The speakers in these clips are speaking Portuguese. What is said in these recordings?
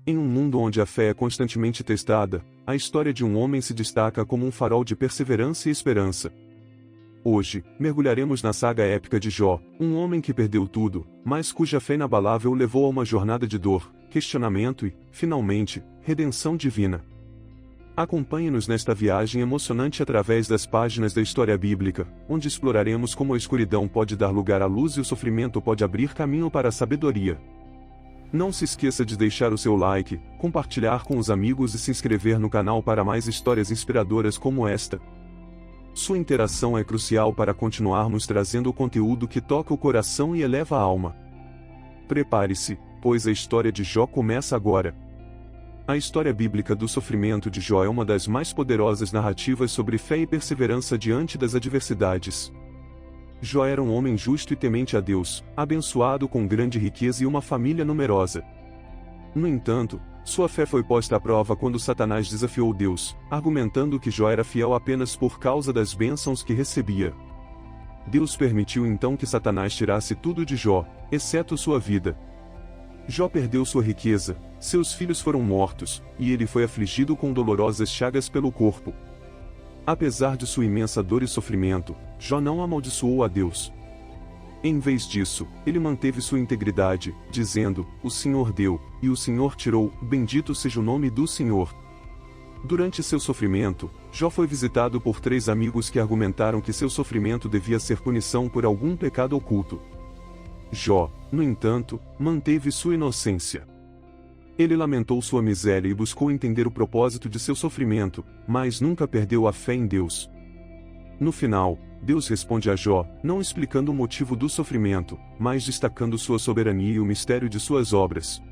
Em um mundo onde a fé é constantemente testada, a história de um homem se destaca como um farol de perseverança e esperança. Hoje, mergulharemos na saga épica de Jó, um homem que perdeu tudo, mas cuja fé inabalável o levou a uma jornada de dor, questionamento e, finalmente, redenção divina. Acompanhe-nos nesta viagem emocionante através das páginas da história bíblica, onde exploraremos como a escuridão pode dar lugar à luz e o sofrimento pode abrir caminho para a sabedoria. Não se esqueça de deixar o seu like, compartilhar com os amigos e se inscrever no canal para mais histórias inspiradoras como esta. Sua interação é crucial para continuarmos trazendo conteúdo que toca o coração e eleva a alma. Prepare-se, pois a história de Jó começa agora. A história bíblica do sofrimento de Jó é uma das mais poderosas narrativas sobre fé e perseverança diante das adversidades. Jó era um homem justo e temente a Deus, abençoado com grande riqueza e uma família numerosa. No entanto, sua fé foi posta à prova quando Satanás desafiou Deus, argumentando que Jó era fiel apenas por causa das bênçãos que recebia. Deus permitiu então que Satanás tirasse tudo de Jó, exceto sua vida. Jó perdeu sua riqueza, seus filhos foram mortos, e ele foi afligido com dolorosas chagas pelo corpo. Apesar de sua imensa dor e sofrimento, Jó não amaldiçoou a Deus. Em vez disso, ele manteve sua integridade, dizendo: "O Senhor deu, e o Senhor tirou, bendito seja o nome do Senhor." Durante seu sofrimento, Jó foi visitado por 3 amigos que argumentaram que seu sofrimento devia ser punição por algum pecado oculto. Jó, no entanto, manteve sua inocência. Ele lamentou sua miséria e buscou entender o propósito de seu sofrimento, mas nunca perdeu a fé em Deus. No final, Deus responde a Jó, não explicando o motivo do sofrimento, mas destacando sua soberania e o mistério de suas obras.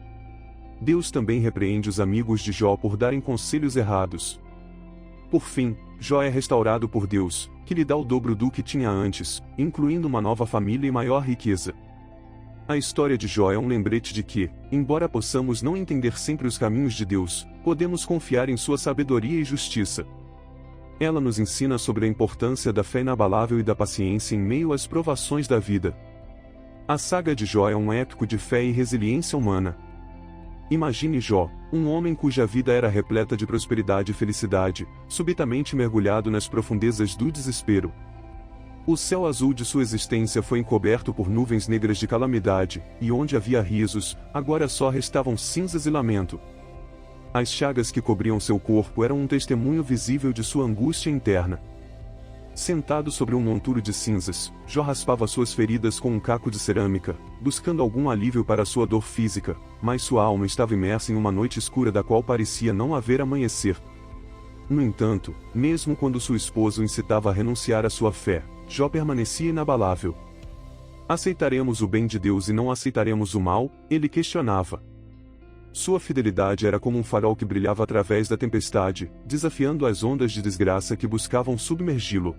Deus também repreende os amigos de Jó por darem conselhos errados. Por fim, Jó é restaurado por Deus, que lhe dá o dobro do que tinha antes, incluindo uma nova família e maior riqueza. A história de Jó é um lembrete de que, embora possamos não entender sempre os caminhos de Deus, podemos confiar em sua sabedoria e justiça. Ela nos ensina sobre a importância da fé inabalável e da paciência em meio às provações da vida. A saga de Jó é um épico de fé e resiliência humana. Imagine Jó, um homem cuja vida era repleta de prosperidade e felicidade, subitamente mergulhado nas profundezas do desespero. O céu azul de sua existência foi encoberto por nuvens negras de calamidade, e onde havia risos, agora só restavam cinzas e lamento. As chagas que cobriam seu corpo eram um testemunho visível de sua angústia interna. Sentado sobre um monturo de cinzas, Jó raspava suas feridas com um caco de cerâmica, buscando algum alívio para sua dor física, mas sua alma estava imersa em uma noite escura da qual parecia não haver amanhecer. No entanto, mesmo quando sua esposa o incitava a renunciar à sua fé, Jó permanecia inabalável. Aceitaremos o bem de Deus e não aceitaremos o mal? Ele questionava. Sua fidelidade era como um farol que brilhava através da tempestade, desafiando as ondas de desgraça que buscavam submergi-lo.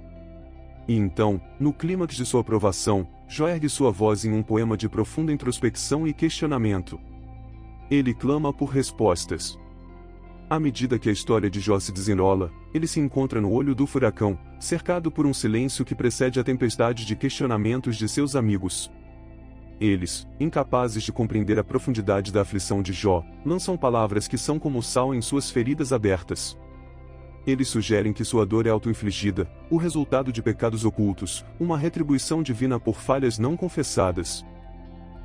E então, no clímax de sua provação, Jó ergue sua voz em um poema de profunda introspecção e questionamento. Ele clama por respostas. À medida que a história de Jó se desenrola, ele se encontra no olho do furacão, cercado por um silêncio que precede a tempestade de questionamentos de seus amigos. Eles, incapazes de compreender a profundidade da aflição de Jó, lançam palavras que são como sal em suas feridas abertas. Eles sugerem que sua dor é auto-infligida, o resultado de pecados ocultos, uma retribuição divina por falhas não confessadas.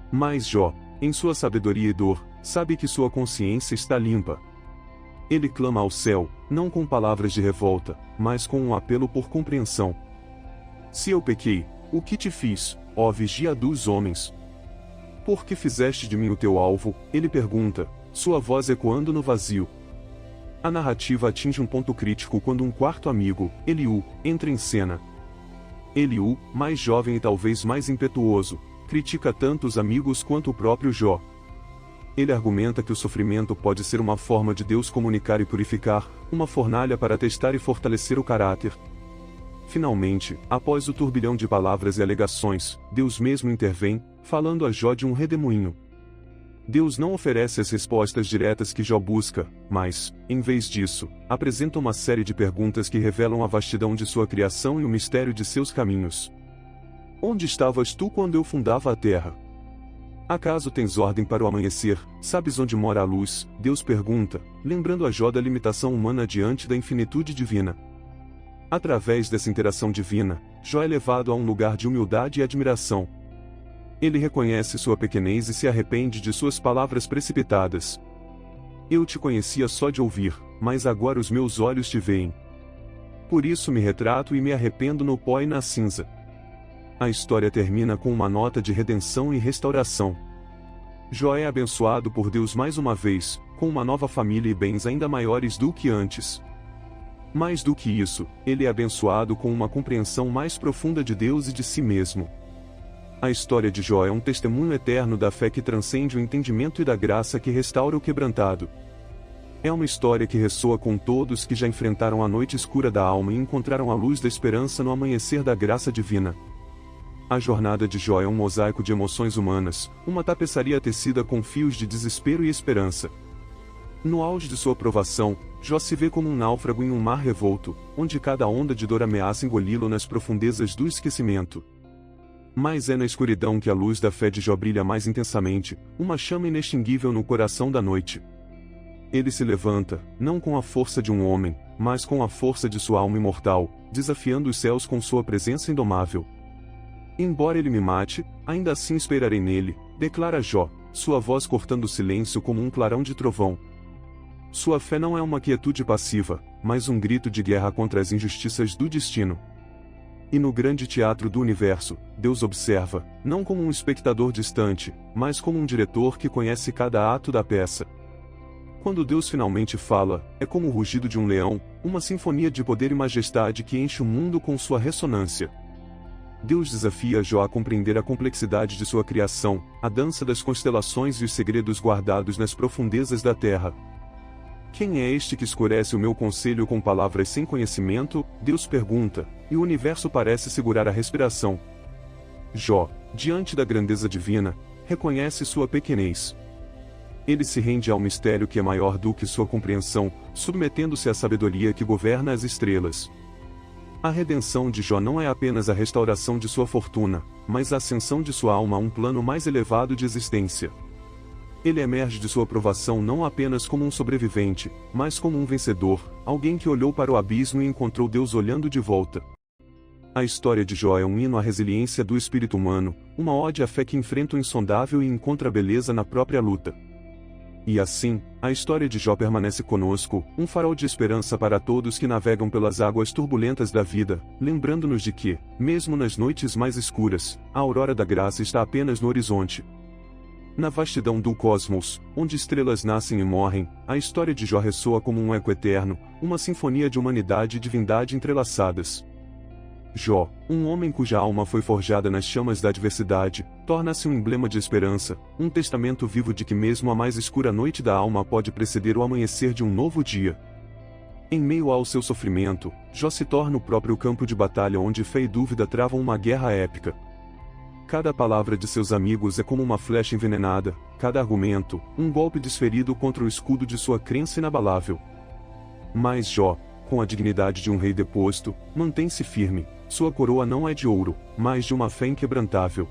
Mas Jó, em sua sabedoria e dor, sabe que sua consciência está limpa. Ele clama ao céu, não com palavras de revolta, mas com um apelo por compreensão. Se eu pequei, o que te fiz, ó vigia dos homens? Por que fizeste de mim o teu alvo? Ele pergunta, sua voz ecoando no vazio. A narrativa atinge um ponto crítico quando um quarto amigo, Eliú, entra em cena. Eliú, mais jovem e talvez mais impetuoso, critica tanto os amigos quanto o próprio Jó. Ele argumenta que o sofrimento pode ser uma forma de Deus comunicar e purificar, uma fornalha para testar e fortalecer o caráter. Finalmente, após o turbilhão de palavras e alegações, Deus mesmo intervém, falando a Jó de um redemoinho. Deus não oferece as respostas diretas que Jó busca, mas, em vez disso, apresenta uma série de perguntas que revelam a vastidão de sua criação e o mistério de seus caminhos. Onde estavas tu quando eu fundava a terra? Acaso tens ordem para o amanhecer? Sabes onde mora a luz? Deus pergunta, lembrando a Jó da limitação humana diante da infinitude divina. Através dessa interação divina, Jó é levado a um lugar de humildade e admiração. Ele reconhece sua pequenez e se arrepende de suas palavras precipitadas. Eu te conhecia só de ouvir, mas agora os meus olhos te veem. Por isso me retrato e me arrependo no pó e na cinza. A história termina com uma nota de redenção e restauração. Jó é abençoado por Deus mais uma vez, com uma nova família e bens ainda maiores do que antes. Mais do que isso, ele é abençoado com uma compreensão mais profunda de Deus e de si mesmo. A história de Jó é um testemunho eterno da fé que transcende o entendimento e da graça que restaura o quebrantado. É uma história que ressoa com todos que já enfrentaram a noite escura da alma e encontraram a luz da esperança no amanhecer da graça divina. A jornada de Jó é um mosaico de emoções humanas, uma tapeçaria tecida com fios de desespero e esperança. No auge de sua provação, Jó se vê como um náufrago em um mar revolto, onde cada onda de dor ameaça engoli-lo nas profundezas do esquecimento. Mas é na escuridão que a luz da fé de Jó brilha mais intensamente, uma chama inextinguível no coração da noite. Ele se levanta, não com a força de um homem, mas com a força de sua alma imortal, desafiando os céus com sua presença indomável. Embora ele me mate, ainda assim esperarei nele, declara Jó, sua voz cortando o silêncio como um clarão de trovão. Sua fé não é uma quietude passiva, mas um grito de guerra contra as injustiças do destino. E no grande teatro do universo, Deus observa, não como um espectador distante, mas como um diretor que conhece cada ato da peça. Quando Deus finalmente fala, é como o rugido de um leão, uma sinfonia de poder e majestade que enche o mundo com sua ressonância. Deus desafia Jó a compreender a complexidade de sua criação, a dança das constelações e os segredos guardados nas profundezas da terra. Quem é este que escurece o meu conselho com palavras sem conhecimento? Deus pergunta, e o universo parece segurar a respiração. Jó, diante da grandeza divina, reconhece sua pequenez. Ele se rende ao mistério que é maior do que sua compreensão, submetendo-se à sabedoria que governa as estrelas. A redenção de Jó não é apenas a restauração de sua fortuna, mas a ascensão de sua alma a um plano mais elevado de existência. Ele emerge de sua provação não apenas como um sobrevivente, mas como um vencedor, alguém que olhou para o abismo e encontrou Deus olhando de volta. A história de Jó é um hino à resiliência do espírito humano, uma ode à fé que enfrenta o insondável e encontra beleza na própria luta. E assim, a história de Jó permanece conosco, um farol de esperança para todos que navegam pelas águas turbulentas da vida, lembrando-nos de que, mesmo nas noites mais escuras, a aurora da graça está apenas no horizonte. Na vastidão do cosmos, onde estrelas nascem e morrem, a história de Jó ressoa como um eco eterno, uma sinfonia de humanidade e divindade entrelaçadas. Jó, um homem cuja alma foi forjada nas chamas da adversidade, torna-se um emblema de esperança, um testamento vivo de que mesmo a mais escura noite da alma pode preceder o amanhecer de um novo dia. Em meio ao seu sofrimento, Jó se torna o próprio campo de batalha onde fé e dúvida travam uma guerra épica. Cada palavra de seus amigos é como uma flecha envenenada, cada argumento, um golpe desferido contra o escudo de sua crença inabalável. Mas Jó, com a dignidade de um rei deposto, mantém-se firme. Sua coroa não é de ouro, mas de uma fé inquebrantável.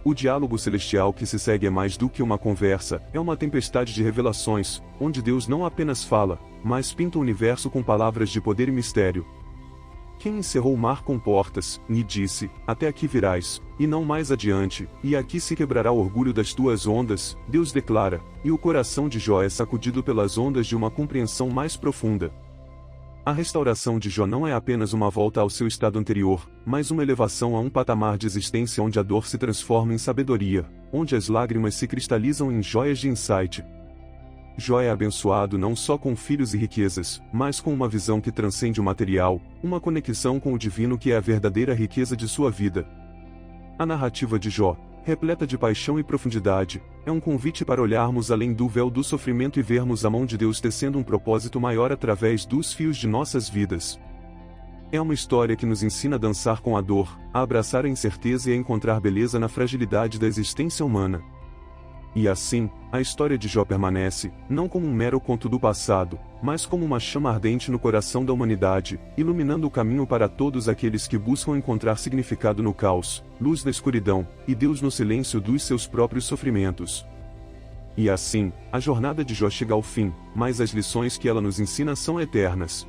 O diálogo celestial que se segue é mais do que uma conversa, é uma tempestade de revelações, onde Deus não apenas fala, mas pinta o universo com palavras de poder e mistério. Quem encerrou o mar com portas, e disse, até aqui virás, e não mais adiante, e aqui se quebrará o orgulho das tuas ondas, Deus declara, e o coração de Jó é sacudido pelas ondas de uma compreensão mais profunda. A restauração de Jó não é apenas uma volta ao seu estado anterior, mas uma elevação a um patamar de existência onde a dor se transforma em sabedoria, onde as lágrimas se cristalizam em joias de insight. Jó é abençoado não só com filhos e riquezas, mas com uma visão que transcende o material, uma conexão com o divino que é a verdadeira riqueza de sua vida. A narrativa de Jó, repleta de paixão e profundidade, é um convite para olharmos além do véu do sofrimento e vermos a mão de Deus tecendo um propósito maior através dos fios de nossas vidas. É uma história que nos ensina a dançar com a dor, a abraçar a incerteza e a encontrar beleza na fragilidade da existência humana. E assim, a história de Jó permanece, não como um mero conto do passado, mas como uma chama ardente no coração da humanidade, iluminando o caminho para todos aqueles que buscam encontrar significado no caos, luz da escuridão, e Deus no silêncio dos seus próprios sofrimentos. E assim, a jornada de Jó chega ao fim, mas as lições que ela nos ensina são eternas.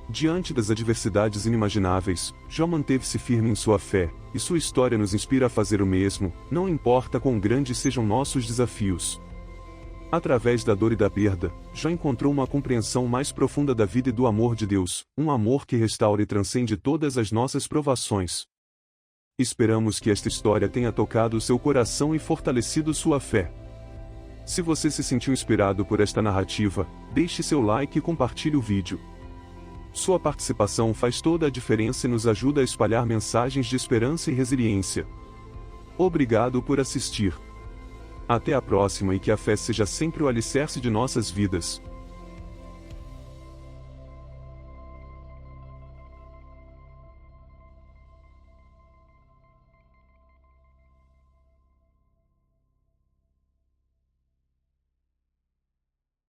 Diante das adversidades inimagináveis, Jó manteve-se firme em sua fé, e sua história nos inspira a fazer o mesmo, não importa quão grandes sejam nossos desafios. Através da dor e da perda, Jó encontrou uma compreensão mais profunda da vida e do amor de Deus, um amor que restaura e transcende todas as nossas provações. Esperamos que esta história tenha tocado o seu coração e fortalecido sua fé. Se você se sentiu inspirado por esta narrativa, deixe seu like e compartilhe o vídeo. Sua participação faz toda a diferença e nos ajuda a espalhar mensagens de esperança e resiliência. Obrigado por assistir. Até a próxima e que a fé seja sempre o alicerce de nossas vidas.